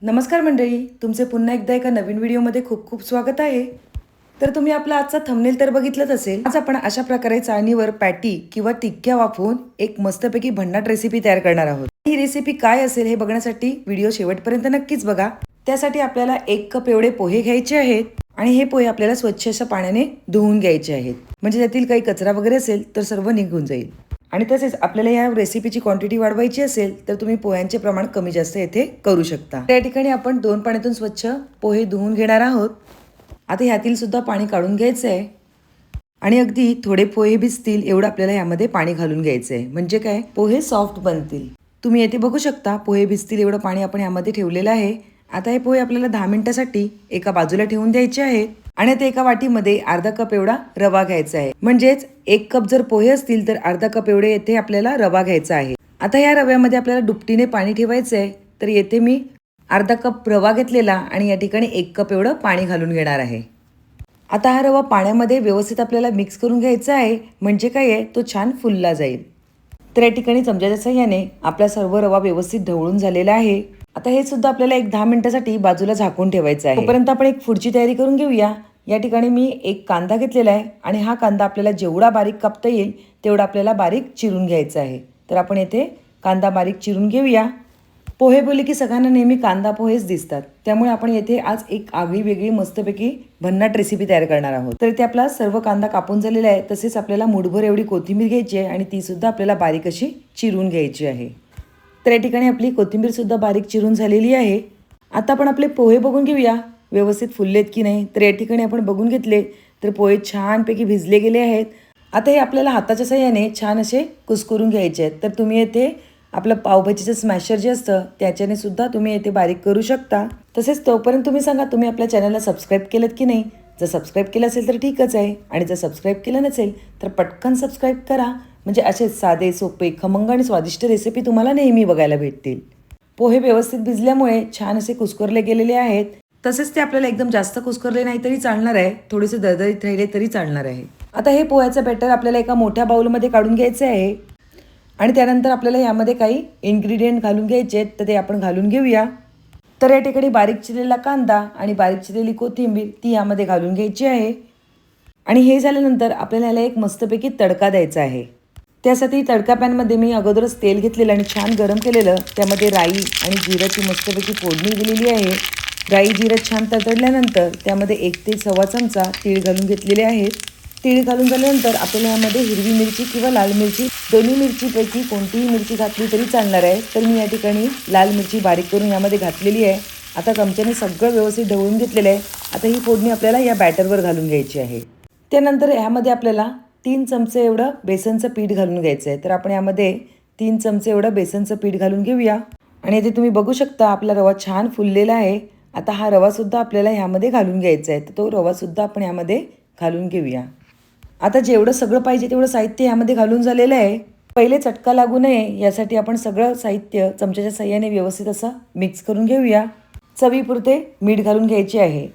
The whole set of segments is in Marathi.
नमस्कार मंडळी, तुमचे पुन्हा एकदा एका नवीन व्हिडिओमध्ये खूप खूप स्वागत आहे. तर तुम्ही आपला आजचा थंबनेल तर बघितलंच असेल. आज आपण अशा प्रकारे चाळणीवर पॅटी किंवा टिक्क्या वाफवून एक मस्तपैकी भन्नाट रेसिपी तयार करणार आहोत. ही रेसिपी काय असेल हे बघण्यासाठी व्हिडिओ शेवटपर्यंत नक्कीच बघा. त्यासाठी आपल्याला 1 कप एवढे पोहे घ्यायचे आहेत आणि हे पोहे आपल्याला स्वच्छ अशा पाण्याने धुवून घ्यायचे आहेत. म्हणजे त्यातील काही कचरा वगैरे असेल तर सर्व निघून जाईल. आणि तसेच आपल्याला या रेसिपीची क्वांटिटी वाढवायची असेल तर तुम्ही पोह्यांचे प्रमाण कमी जास्त येथे करू शकता. त्या ठिकाणी आपण 2 पाण्यातून स्वच्छ पोहे धुवून घेणार आहोत. आता ह्यातील सुद्धा पाणी काढून घ्यायचं आहे आणि अगदी थोडे पोहे भिजतील एवढं आपल्याला यामध्ये पाणी घालून घ्यायचं आहे. म्हणजे काय, पोहे सॉफ्ट बनतील. तुम्ही येथे बघू शकता पोहे भिजतील एवढं पाणी आपण यामध्ये ठेवलेलं आहे. आता हे पोहे आपल्याला 10 मिनिटासाठी एका बाजूला ठेवून द्यायचे आहेत. आणि ते एका वाटीमध्ये अर्धा कप एवढा रवा घ्यायचा आहे. म्हणजेच 1 कप जर पोहे असतील तर अर्धा कप एवढे येथे आपल्याला रवा घ्यायचा आहे. आता या रव्यामध्ये आपल्याला दुपटीने पाणी ठेवायचं आहे. तर येथे मी अर्धा कप रवा घेतलेला आणि या ठिकाणी 1 कप एवढं पाणी घालून घेणार आहे. आता हा रवा पाण्यामध्ये व्यवस्थित आपल्याला मिक्स करून घ्यायचा आहे. म्हणजे काय आहे, तो छान फुलला जाईल. तर या ठिकाणी चमच्याच्या साहाय्याने आपला सर्व रवा व्यवस्थित ढवळून झालेला आहे. आता हे सुद्धा आपल्याला 10 मिनिटासाठी बाजूला झाकून ठेवायचं आहे. तोपर्यंत आपण एक पुढची तयारी करून घेऊया. या ठिकाणी मी एक कांदा घेतलेला आहे आणि हा कांदा आपल्याला जेवढा बारीक कापता येईल तेवढा आपल्याला बारीक चिरून घ्यायचा आहे. तर आपण येथे कांदा बारीक चिरून घेऊया. पोहे बोलले की सगळ्यांना नेहमी कांदा पोहेच दिसतात, त्यामुळे आपण येथे आज एक आगळी वेगळी मस्तपैकी भन्नाट रेसिपी तयार करणार आहोत. तर इथे आपला सर्व कांदा कापून झालेला आहे. तसेच आपल्याला मुठभर एवढी कोथिंबीर घ्यायची आहे आणि ती सुद्धा आपल्याला बारीक अशी चिरून घ्यायची आहे. तर या ठिकाणी आपली कोथिंबीर सुद्धा बारीक चिरून झालेली आहे. आता आपण आपले पोहे बघून घेऊया व्यवस्थित फुललेत की नाही. तर या ठिकाणी आपण बघून घेतले तर पोहे छानपैकी भिजले गेले आहेत. आता हे आपल्याला हाताच्या साहाय्याने छान असे कुस्करून घ्यायचे आहेत. तर तुम्ही येथे आपलं पावभाजीचं स्मॅशर जे असतं त्याच्याने सुद्धा तुम्ही येथे बारीक करू शकता. तसेच तोपर्यंत तुम्ही सांगा तुम्ही आपल्या चॅनलला सबस्क्राईब केलं की नाही. जर सबस्क्राईब केलं असेल तर ठीकच आहे आणि जर सबस्क्राईब केलं नसेल तर पटकन सबस्क्राईब करा. म्हणजे असे साधे सोपे खमंग आणि स्वादिष्ट रेसिपी तुम्हाला नेहमी बघायला भेटतील. पोहे व्यवस्थित भिजल्यामुळे छान असे कुस्करले गेलेले आहेत. तसेच ते आपल्याला एकदम जास्त कुस्करले नाही तरी चालणार आहे, थोडेसे दरदरीत राहिले तरी चालणार आहे. आता हे पोह्याचं बॅटर आपल्याला एका मोठ्या बाउलमध्ये काढून घ्यायचे आहे आणि त्यानंतर आपल्याला यामध्ये काही इन्ग्रेडियंट घालून घ्यायचे आहेत. तर ते आपण घालून घेऊया. तर या ठिकाणी बारीक चिरलेला कांदा आणि बारीक चिरलेली कोथिंबीर ती यामध्ये घालून घ्यायची आहे. आणि हे झाल्यानंतर आपल्याला याला एक मस्तपैकी तडका द्यायचा आहे. त्यासाठी तडका पॅनमध्ये मी अगोदरच तेल घेतलेलं आणि छान गरम केलेलं. त्यामध्ये राई आणि जिऱ्याची मस्तपैकी फोडणी दिलेली आहे. राई जिरं छान तडतडल्यानंतर त्यामध्ये 1 ते 1.25 चमचा तीळ घालून घेतलेले आहेत. तीळ घालून झाल्यानंतर आपल्याला यामध्ये हिरवी मिरची किंवा लाल मिरची दोन्ही मिरचीपैकी कोणतीही मिरची घातली तरी चालणार आहे. तर मी या ठिकाणी लाल मिरची बारीक करून यामध्ये घातलेली आहे. आता चमच्याने सगळं व्यवस्थित ढवळून घेतलेलं आहे. आता ही फोडणी आपल्याला या बॅटरवर घालून घ्यायची आहे. त्यानंतर यामध्ये आपल्याला 3 चमचे एवढं बेसनचं पीठ घालून घ्यायचं आहे. तर आपण यामध्ये 3 चमचे एवढं बेसनचं पीठ घालून घेऊया. आणि इथे तुम्ही बघू शकता आपला रवा छान फुललेला आहे. आता हा रवासुद्धा आपल्याला ह्यामध्ये घालून घ्यायचा आहे. तर तो रवासुद्धा आपण यामध्ये घालून घेऊया. आता जेवढं सगळं पाहिजे तेवढं साहित्य यामध्ये घालून झालेलं आहे. पहिले चटका लागू नये यासाठी आपण सगळं साहित्य चमच्याच्या साहाय्याने व्यवस्थित असं मिक्स करून घेऊया. चवीपुरते मीठ घालून घ्यायचे आहे.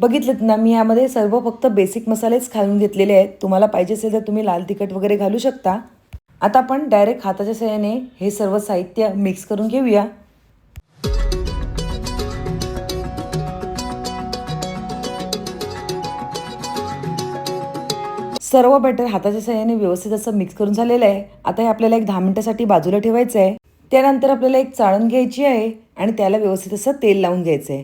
बघितलं ना, मी यामध्ये सर्व फक्त बेसिक मसालेच घालून घेतलेले आहेत. तुम्हाला पाहिजे असेल तर तुम्ही लाल तिखट वगैरे घालू शकता. आता आपण डायरेक्ट हाताच्या साहाय्याने हे सर्व साहित्य मिक्स करून घेऊया. सर्व बॅटर हाताच्या साहाय्याने व्यवस्थित असं मिक्स करून झालेलं आहे. आता हे आपल्याला 10 मिनिटासाठी बाजूला ठेवायचं आहे. त्यानंतर आपल्याला एक चाळण घ्यायची आहे आणि त्याला व्यवस्थित असं तेल लावून घ्यायचं आहे.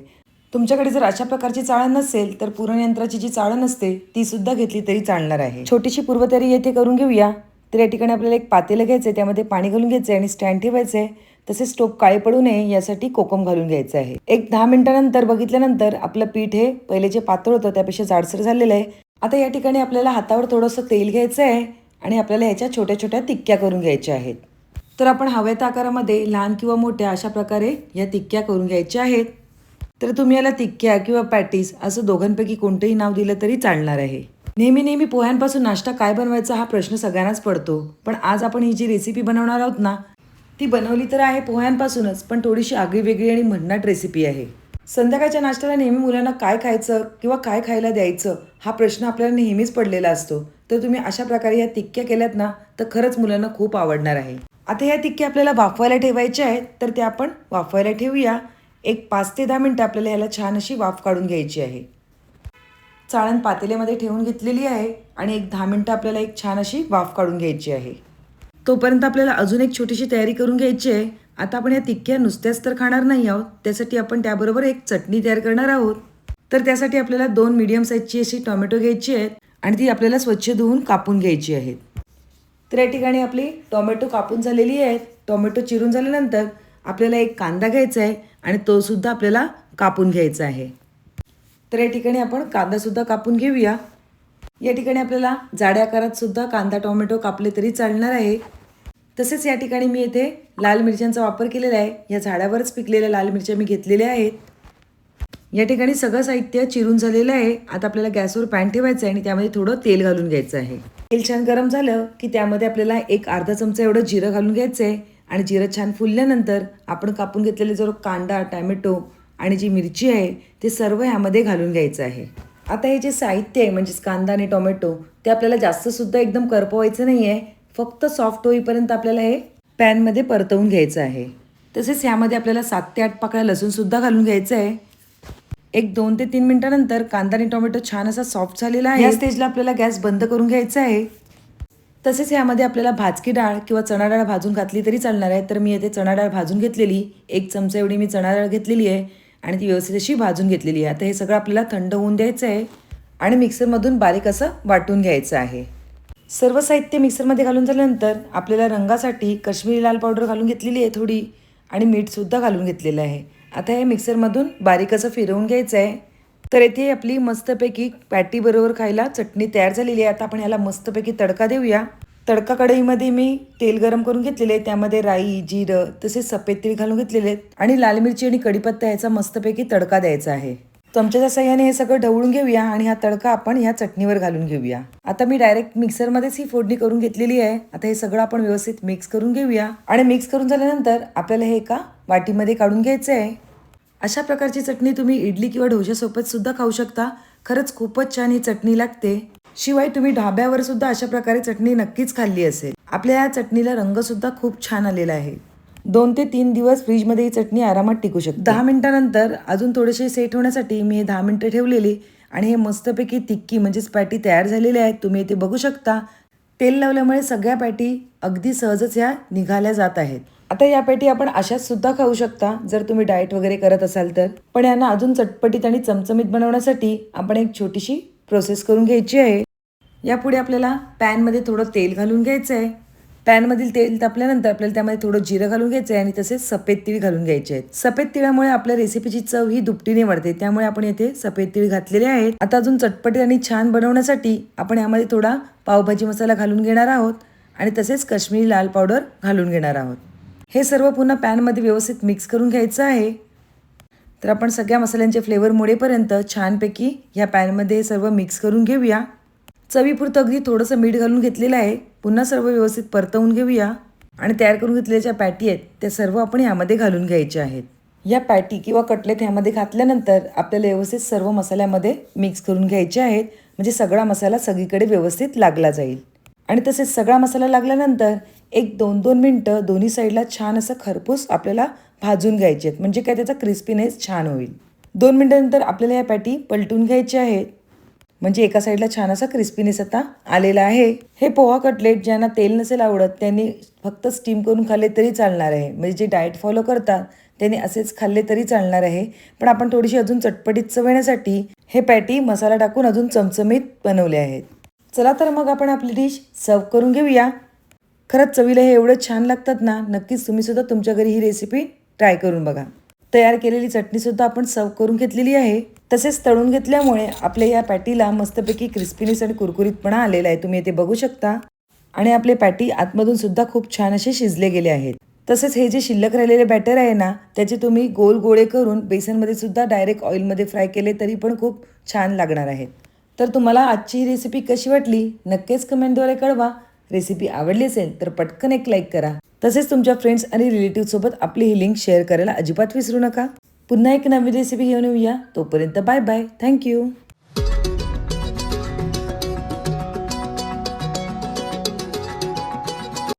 तुमच्याकडे जर अशा प्रकारची चाळण नसेल तर पुरणयंत्राची जी चाळण असते ती सुद्धा घेतली तरी चालणार आहे. छोटीशी पूर्वतयारी येथे करून घेऊया. तर या ठिकाणी आपल्याला एक पातेलं घ्यायचं आहे, त्यामध्ये पाणी घालून घ्यायचं आहे आणि स्टँड ठेवायचं आहे. तसेच स्टोव्ह काळे पडू नये यासाठी कोकम घालून घ्यायचं आहे. एक 10 मिनिटानंतर बघितल्यानंतर आपलं पीठ हे पहिले जे पातळ होतं त्यापेक्षा जाडसर झालेलं आहे. आता या ठिकाणी आपल्याला हातावर थोडंसं तेल घ्यायचं आहे आणि आपल्याला ह्याच्या छोट्या छोट्या टिक्क्या करून घ्यायच्या आहेत. तर आपण हव्या त्या आकारामध्ये लहान किंवा मोठ्या अशा प्रकारे या टिक्क्या करून घ्यायच्या आहेत. तर तुम्ही याला टिक्क्या किंवा पॅटीस असं दोघांपैकी कोणतंही नाव दिलं तरी चालणार आहे. नेहमी पोह्यांपासून नाश्ता काय बनवायचा हा प्रश्न सगळ्यांनाच पडतो. पण आज आपण ही जी रेसिपी बनवणार आहोत ना, ती बनवली तर आहे पोह्यांपासूनच, पण थोडीशी आगळी वेगळी आणि भन्नाट रेसिपी आहे. संध्याकाळच्या नाश्त्याला नेहमी मुलांना काय खायचं किंवा काय खायला द्यायचं हा प्रश्न आपल्याला नेहमीच पडलेला असतो. तर तुम्ही अशा प्रकारे या टिक्क्या केल्यात ना तर खरंच मुलांना खूप आवडणार आहे. आता या टिक्क्या आपल्याला वाफवायला ठेवायच्या आहेत. तर त्या आपण वाफवायला ठेवूया. एक 5 ते 10 मिनटं आपल्याला ह्याला छान अशी वाफ काढून घ्यायची आहे. चाळण पातेल्यामध्ये ठेवून घेतलेली आहे आणि एक 10 मिनटं आपल्याला एक छान अशी वाफ काढून घ्यायची आहे. तोपर्यंत आपल्याला अजून एक छोटीशी तयारी करून घ्यायची आहे. आता आपण या टिक्क्या नुसत्याच तर खाणार नाही आहोत, त्यासाठी आपण त्याबरोबर एक चटणी तयार करणार आहोत. तर त्यासाठी आपल्याला 2 मीडियम साईजची अशी टोमॅटो घ्यायची आहेत आणि ती आपल्याला स्वच्छ धुवून कापून घ्यायची आहेत. तर या ठिकाणी आपली टोमॅटो कापून झालेली आहेत. टोमॅटो चिरून झाल्यानंतर आपल्याला एक कांदा घ्यायचा आहे आणि तो सुद्धा आपल्याला कापून घ्यायचा आहे. तर या ठिकाणी आपण कांदासुद्धा कापून घेऊया. या ठिकाणी आपल्याला जाड्या आकारात सुद्धा कांदा टोमॅटो कापले तरी चालणार आहे. तसेच या ठिकाणी मी येथे लाल मिरच्यांचा वापर केलेला आहे. या झाडावरच पिकलेल्या लाल मिरच्या मी घेतलेल्या आहेत. या ठिकाणी सगळं साहित्य चिरून झालेलं आहे. आता आपल्याला गॅसवर पॅन ठेवायचं आहे आणि त्यामध्ये थोडं तेल घालून घ्यायचं आहे. तेल छान गरम झालं की त्यामध्ये आपल्याला एक अर्धा चमचा एवढं जिरं घालून घ्यायचं आहे आणि जिरं छान फुलल्यानंतर आपण कापून घेतलेले जो कांदा टोमॅटो आणि जी मिरची आहे ते सर्व ह्यामध्ये घालून घ्यायचं आहे. आता हे जे साहित्य आहे म्हणजेच कांदा आणि टोमॅटो ते आपल्याला जास्तसुद्धा एकदम करपवायचं नाही आहे. फक्त सॉफ्ट होईपर्यंत आपल्याला हे पॅनमध्ये परतवून घ्यायचं आहे. तसेच ह्यामध्ये आपल्याला 7 ते 8 पाकळ्या लसूणसुद्धा घालून घ्यायचं आहे. एक 2 ते 3 मिनिटानंतर कांदा आणि टोमॅटो छान असा सॉफ्ट झालेला आहे. या स्टेजला आपल्याला गॅस बंद करून घ्यायचा आहे. तसेच यामध्ये आपल्याला भाजकी डाळ किंवा चणा डाळ भाजून घातली तरी चालणार आहे. तर मी येथे चणा डाळ भाजून घेतलेली 1 चमचा एवढी मी चणा डाळ घेतलेली आहे आणि ती व्यवस्थित अशी भाजून घेतलेली आहे. आता हे सगळं आपल्याला थंड होऊन द्यायचं आहे आणि मिक्सरमधून बारीक असं वाटून घ्यायचं आहे. सर्व साहित्य मिक्सरमध्ये घालून झाल्यानंतर आपल्याला रंगासाठी काश्मीरी लाल पावडर घालून घेतलेली आहे थोडी आणि मीठसुद्धा घालून घेतलेलं आहे. आता हे मिक्सरमधून बारीक असं फिरवून घ्यायचं आहे. तर येथे आपली मस्तपैकी पॅटी बरोबर खायला चटणी तयार झालेली आहे. आता आपण ह्याला मस्तपैकी तडका देऊया. तडका कढईमध्ये मी तेल गरम करून घेतलेले आहे. त्यामध्ये राई जिरं तसेच सफेद तीळ घालून घेतलेले आहेत आणि लाल मिरची आणि कढीपत्ता याचा मस्तपैकी तडका द्यायचा आहे. चमच्याच्या साह्याने हे सगळं ढवळून घेऊया आणि हा तडका आपण ह्या चटणीवर घालून घेऊया. आता मी डायरेक्ट मिक्सरमध्येच ही फोडणी करून घेतलेली आहे. आता हे सगळं आपण व्यवस्थित मिक्स करून घेऊया आणि मिक्स करून झाल्यानंतर आपल्याला हे एका वाटीमध्ये काढून घ्यायचं आहे. अशा प्रकारची चटणी तुम्ही इडली किंवा डोशासोबत सुद्धा खाऊ शकता. खरंच खूपच छान ही चटणी लागते. शिवाय तुम्ही ढाब्यावर सुद्धा अशा प्रकारे चटणी नक्कीच खाल्ली असेल. आपल्या या चटणीला रंग सुद्धा खूप छान आलेला आहे. 2 ते 3 दिवस फ्रीजमध्ये ही चटणी आरामात टिकू शकते. 10 मिनिटानंतर अजून थोडेसे सेट होण्यासाठी मी हे 10 मिनिटं ठेवलेली आणि हे मस्तपैकी टिक्की म्हणजेच पॅटी तयार झालेले आहेत. तुम्ही इथे बघू शकता. तेल लावल्यामुळे सगळ्या पॅटी अगदी सहजच ह्या निघाल्या जात आहेत. आता या पॅटी आपण अशाच सुद्धा खाऊ शकता जर तुम्ही डाएट वगैरे करत असाल तर. पण यांना अजून चटपटीत आणि चमचमीत बनवण्यासाठी आपण एक छोटीशी प्रोसेस करून घ्यायची आहे. यापुढे आपल्याला पॅनमध्ये थोडं तेल घालून घ्यायचं आहे. पॅनमधील तेल तापल्यानंतर आपल्याला त्यामध्ये थोडं जिरं घालून घ्यायचं आहे आणि तसेच सफेद तीळ घालून घ्यायचे आहेत. सफेद तिळामुळे आपल्या रेसिपीची चव ही दुपटीने वाढते, त्यामुळे आपण येथे सफेद तीळ घातलेले आहेत. आता अजून चटपटीत आणि छान बनवण्यासाठी आपण यामध्ये थोडा पावभाजी मसाला घालून घेणार आहोत आणि तसेच काश्मीरी लाल पावडर घालून घेणार आहोत. हे सर्व पुन्हा पॅनमध्ये व्यवस्थित मिक्स करून घ्यायचं आहे. तर आपण सगळ्या मसाल्यांचे फ्लेवर मुळेपर्यंत छानपैकी ह्या पॅनमध्ये हे सर्व मिक्स करून घेऊया. चवीपुरतं अगदी थोडंसं मीठ घालून घेतलेलं आहे. पुन्हा सर्व व्यवस्थित परतवून घेऊया आणि तयार करून घेतलेल्या ज्या पॅटी आहेत त्या सर्व आपण यामध्ये घालून घ्यायच्या आहेत. या पॅटी किंवा कटलेट ह्यामध्ये घातल्यानंतर आपल्याला व्यवस्थित सर्व मसाल्यामध्ये मिक्स करून घ्यायचे आहेत, म्हणजे सगळा मसाला सगळीकडे व्यवस्थित लागला जाईल. आणि तसेच सगळा मसाला लागल्यानंतर एक 2-2 मिनटं दोन्ही साईडला छान असं खरपूस आपल्याला भाजून घ्यायचे आहेत, म्हणजे काय त्याचा क्रिस्पीनेस छान होईल. 2 मिनटानंतर आपल्याला या पॅटी पलटून घ्यायच्या आहेत, म्हणजे एका साईडला छान असा क्रिस्पीनेस आता आलेला आहे. हे पोहा कटलेट ज्यांना तेल नसेल आवडत त्यांनी फक्त स्टीम करून खाल्ले तरी चालणार आहे, म्हणजे जे डाएट फॉलो करतात त्यांनी असेच खाल्ले तरी चालणार आहे. पण आपण थोडीशी अजून चटपटीत चव येण्यासाठी हे पॅटी मसाला टाकून अजून चमचमीत बनवले आहेत. चला तर मग आपण आपली डिश सर्व करून घेऊया. खरंच चवीला हे एवढं छान लागतात ना, नक्कीच तुम्ही सुद्धा तुमच्या घरी ही रेसिपी ट्राय करून बघा. तयार केलेली चटणीसुद्धा आपण सर्व करून घेतलेली आहे. तसेच तळून घेतल्यामुळे आपल्या या पॅटीला मस्तपैकी क्रिस्पीनेस आणि कुरकुरीतपणा आलेला आहे, तुम्ही इथे बघू शकता. आणि आपले पॅटी आतमधून सुद्धा खूप छान असे शिजले गेले आहेत. तसेच हे जे शिल्लक राहिलेले बॅटर आहे ना, त्याचे तुम्ही गोल गोळे करून बेसनमध्ये सुद्धा डायरेक्ट ऑइलमध्ये फ्राय केले तरी पण खूप छान लागणार आहेत. तर तुम्हाला आजची ही रेसिपी कशी वाटली नक्कीच कमेंटद्वारे कळवा. रेसिपी आवडली असेल तर पटकन एक लाईक करा. तसेच तुमच्या फ्रेंड्स आणि रिलेटिव्हसोबत आपली ही लिंक शेअर करायला अजिबात विसरू नका. पुन्हा एक नवीन रेसिपी घेऊन येऊया. तोपर्यंत बाय बाय. थँक्यू.